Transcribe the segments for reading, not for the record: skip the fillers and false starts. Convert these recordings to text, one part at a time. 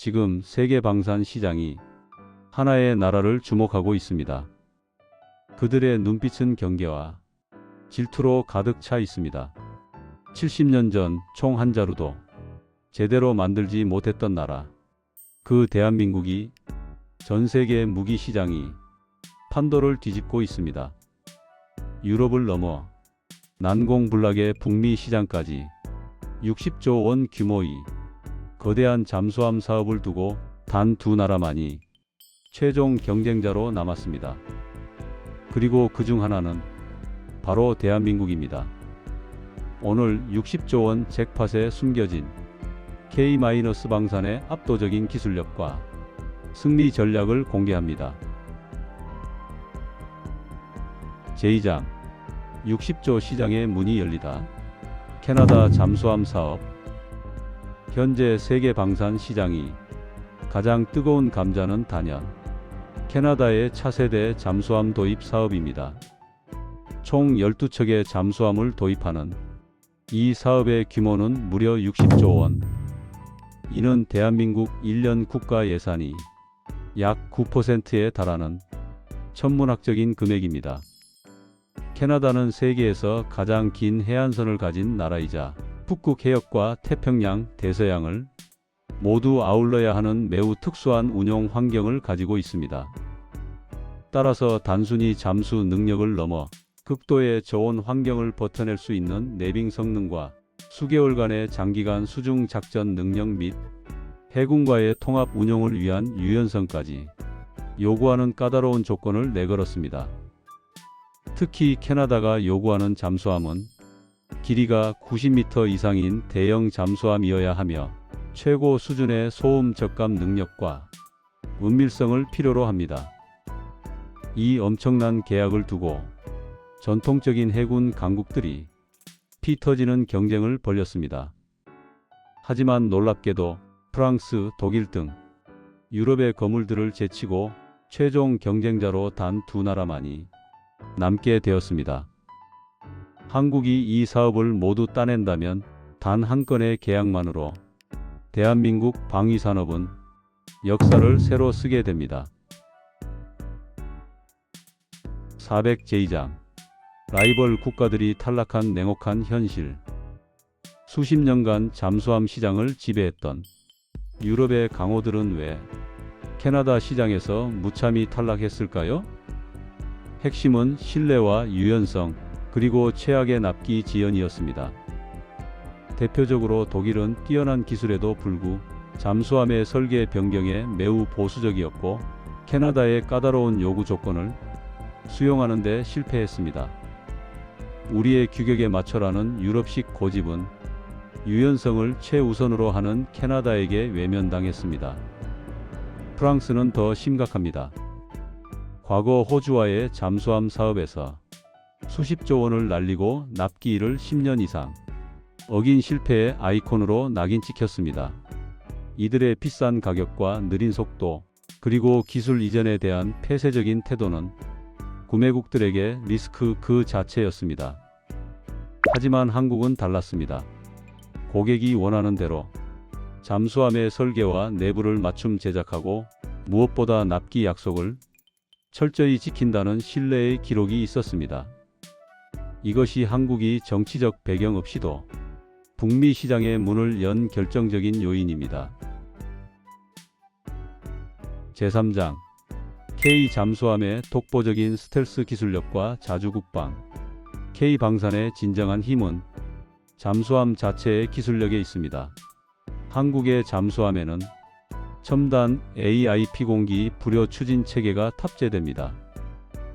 지금 세계 방산 시장이 하나의 나라를 주목하고 있습니다. 그들의 눈빛은 경계와 질투로 가득 차 있습니다. 70년 전 총 한 자루도 제대로 만들지 못했던 나라, 그 대한민국이 전 세계 무기 시장이 판도를 뒤집고 있습니다. 유럽을 넘어 난공불락의 북미 시장까지 60조 원 규모의 거대한 잠수함 사업을 두고 단 두 나라만이 최종 경쟁자로 남았습니다. 그리고 그중 하나는 바로 대한민국입니다. 오늘 60조 원 잭팟에 숨겨진 K-방산의 압도적인 기술력과 승리 전략을 공개합니다. 제2장 60조 시장의 문이 열리다. 캐나다 잠수함 사업. 현재 세계 방산 시장이 가장 뜨거운 감자는 단연 캐나다의 차세대 잠수함 도입 사업입니다. 총 12척의 잠수함을 도입하는 이 사업의 규모는 무려 60조 원. 이는 대한민국 1년 국가 예산이 약 9%에 달하는 천문학적인 금액입니다. 캐나다는 세계에서 가장 긴 해안선을 가진 나라이자 북극 해역과 태평양, 대서양을 모두 아울러야 하는 매우 특수한 운용 환경을 가지고 있습니다. 따라서 단순히 잠수 능력을 넘어 극도의 저온 환경을 버텨낼 수 있는 내빙 성능과 수개월간의 장기간 수중 작전 능력 및 해군과의 통합 운용을 위한 유연성까지 요구하는 까다로운 조건을 내걸었습니다. 특히 캐나다가 요구하는 잠수함은 길이가 90m 이상인 대형 잠수함이어야 하며 최고 수준의 소음 적감 능력과 은밀성을 필요로 합니다. 이 엄청난 계약을 두고 전통적인 해군 강국들이 피 터지는 경쟁을 벌였습니다. 하지만 놀랍게도 프랑스, 독일 등 유럽의 거물들을 제치고 최종 경쟁자로 단 두 나라만이 남게 되었습니다. 한국이 이 사업을 모두 따낸다면 단 한 건의 계약만으로 대한민국 방위산업은 역사를 새로 쓰게 됩니다. 400제2장 라이벌 국가들이 탈락한 냉혹한 현실. 수십 년간 잠수함 시장을 지배했던 유럽의 강호들은 왜 캐나다 시장에서 무참히 탈락했을까요? 핵심은 신뢰와 유연성, 그리고 최악의 납기 지연이었습니다. 대표적으로 독일은 뛰어난 기술에도 불구 잠수함의 설계 변경에 매우 보수적이었고 캐나다의 까다로운 요구 조건을 수용하는 데 실패했습니다. 우리의 규격에 맞춰라는 유럽식 고집은 유연성을 최우선으로 하는 캐나다에게 외면당했습니다. 프랑스는 더 심각합니다. 과거 호주와의 잠수함 사업에서 수십조 원을 날리고 납기일을 10년 이상 어긴 실패의 아이콘으로 낙인 찍혔습니다. 이들의 비싼 가격과 느린 속도, 그리고 기술 이전에 대한 폐쇄적인 태도는 구매국들에게 리스크 그 자체였습니다. 하지만 한국은 달랐습니다. 고객이 원하는 대로 잠수함의 설계와 내부를 맞춤 제작하고 무엇보다 납기 약속을 철저히 지킨다는 신뢰의 기록이 있었습니다. 이것이 한국이 정치적 배경 없이도 북미 시장의 문을 연 결정적인 요인입니다. 제3장 K 잠수함의 독보적인 스텔스 기술력과 자주국방. K 방산의 진정한 힘은 잠수함 자체의 기술력에 있습니다. 한국의 잠수함에는 첨단 AIP 공기 불여 추진 체계가 탑재됩니다.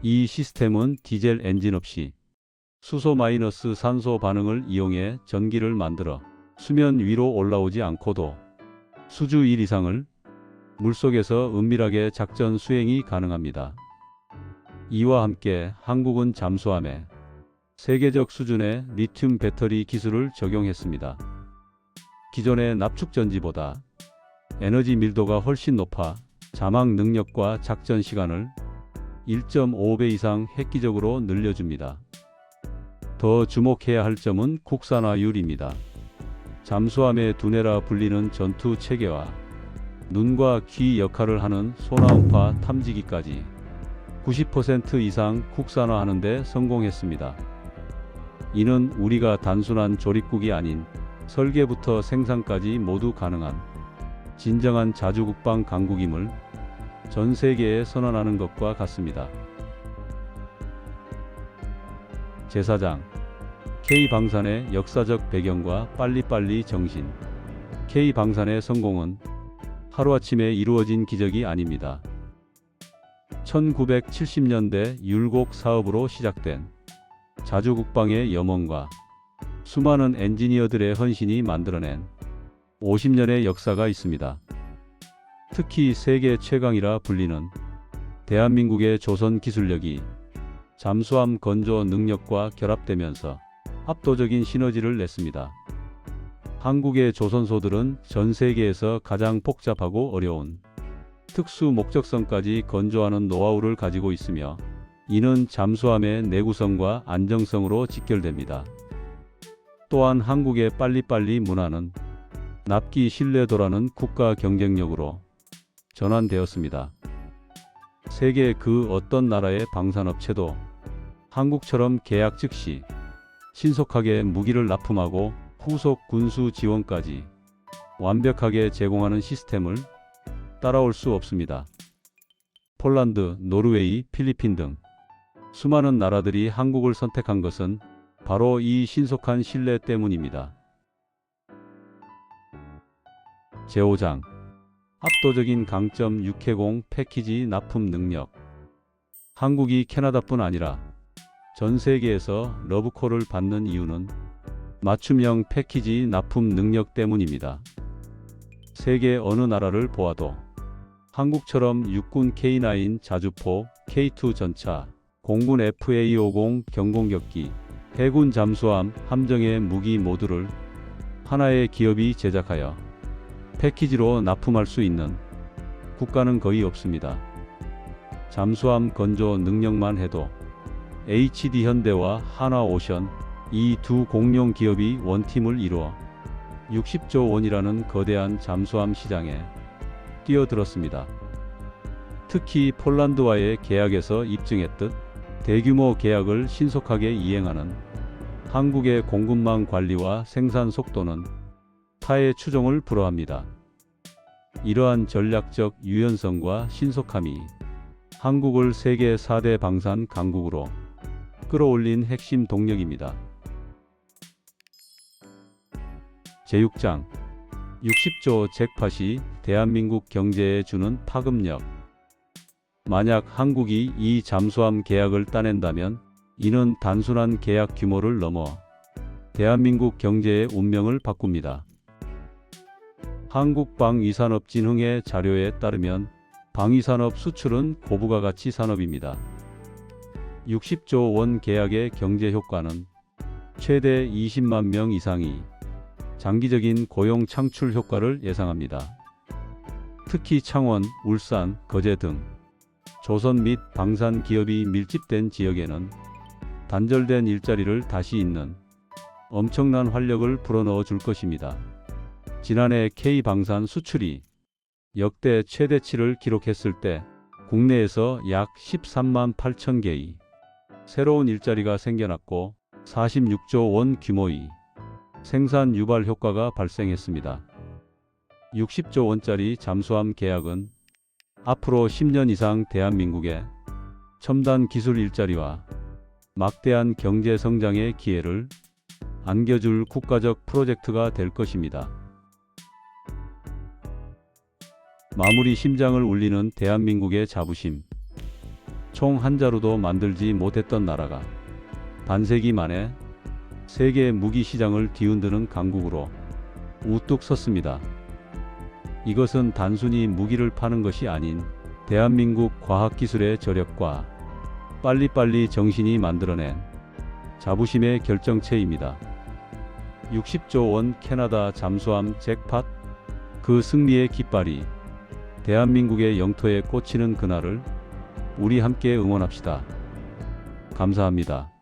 이 시스템은 디젤 엔진 없이 수소 마이너스 산소 반응을 이용해 전기를 만들어 수면 위로 올라오지 않고도 수주 1 이상을 물속에서 은밀하게 작전 수행이 가능합니다. 이와 함께 한국은 잠수함에 세계적 수준의 리튬 배터리 기술을 적용했습니다. 기존의 납축전지보다 에너지 밀도가 훨씬 높아 자막 능력과 작전 시간을 1.5배 이상 획기적으로 늘려줍니다. 더 주목해야 할 점은 국산화율입니다. 잠수함의 두뇌라 불리는 전투 체계와 눈과 귀 역할을 하는 소나음파 탐지기까지 90% 이상 국산화하는 데 성공했습니다. 이는 우리가 단순한 조립국이 아닌 설계부터 생산까지 모두 가능한 진정한 자주국방 강국임을 전 세계에 선언하는 것과 같습니다. 제4장 K방산의 역사적 배경과 빨리빨리 정신. K방산의 성공은 하루아침에 이루어진 기적이 아닙니다. 1970년대 율곡 사업으로 시작된 자주국방의 염원과 수많은 엔지니어들의 헌신이 만들어낸 50년의 역사가 있습니다. 특히 세계 최강이라 불리는 대한민국의 조선 기술력이 잠수함 건조 능력과 결합되면서 압도적인 시너지를 냈습니다. 한국의 조선소들은 전 세계에서 가장 복잡하고 어려운 특수 목적성까지 건조하는 노하우를 가지고 있으며 이는 잠수함의 내구성과 안정성으로 직결됩니다. 또한 한국의 빨리빨리 문화는 납기 신뢰도라는 국가 경쟁력으로 전환되었습니다. 세계 그 어떤 나라의 방산업체도 한국처럼 계약 즉시 신속하게 무기를 납품하고 후속 군수 지원까지 완벽하게 제공하는 시스템을 따라올 수 없습니다. 폴란드, 노르웨이, 필리핀 등 수많은 나라들이 한국을 선택한 것은 바로 이 신속한 신뢰 때문입니다. 제5장 압도적인 강점 6회공 패키지 납품 능력. 한국이 캐나다뿐 아니라 전 세계에서 러브콜을 받는 이유는 맞춤형 패키지 납품 능력 때문입니다. 세계 어느 나라를 보아도 한국처럼 육군 K9 자주포, K2 전차, 공군 FA50 경공격기, 해군 잠수함, 함정의 무기 모두를 하나의 기업이 제작하여 패키지로 납품할 수 있는 국가는 거의 없습니다. 잠수함 건조 능력만 해도 HD-현대와 한화오션 이 두 공룡 기업이 원팀을 이루어 60조 원이라는 거대한 잠수함 시장에 뛰어들었습니다. 특히 폴란드와의 계약에서 입증했듯 대규모 계약을 신속하게 이행하는 한국의 공급망 관리와 생산 속도는 타의 추종을 불허합니다. 이러한 전략적 유연성과 신속함이 한국을 세계 4대 방산 강국으로 끌어올린 핵심 동력입니다. 제6장 60조 잭팟이 대한민국 경제에 주는 파급력. 만약 한국이 이 잠수함 계약을 따낸다면 이는 단순한 계약 규모를 넘어 대한민국 경제의 운명을 바꿉니다. 한국방위산업진흥회 자료에 따르면 방위산업 수출은 고부가 가치 산업입니다. 60조 원 계약의 경제 효과는 최대 20만 명 이상이 장기적인 고용 창출 효과를 예상합니다. 특히 창원, 울산, 거제 등 조선 및 방산 기업이 밀집된 지역에는 단절된 일자리를 다시 잇는 엄청난 활력을 불어넣어 줄 것입니다. 지난해 K방산 수출이 역대 최대치를 기록했을 때 국내에서 약 13만 8천 개의 새로운 일자리가 생겨났고 46조 원 규모의 생산 유발 효과가 발생했습니다. 60조 원짜리 잠수함 계약은 앞으로 10년 이상 대한민국의 첨단 기술 일자리와 막대한 경제 성장의 기회를 안겨줄 국가적 프로젝트가 될 것입니다. 마무리 심장을 울리는 대한민국의 자부심. 총 한 자루도 만들지 못했던 나라가 반세기 만에 세계 무기 시장을 뒤흔드는 강국으로 우뚝 섰습니다. 이것은 단순히 무기를 파는 것이 아닌 대한민국 과학기술의 저력과 빨리빨리 정신이 만들어낸 자부심의 결정체입니다. 60조 원 캐나다 잠수함 잭팟, 그 승리의 깃발이 대한민국의 영토에 꽂히는 그날을 우리 함께 응원합시다. 감사합니다.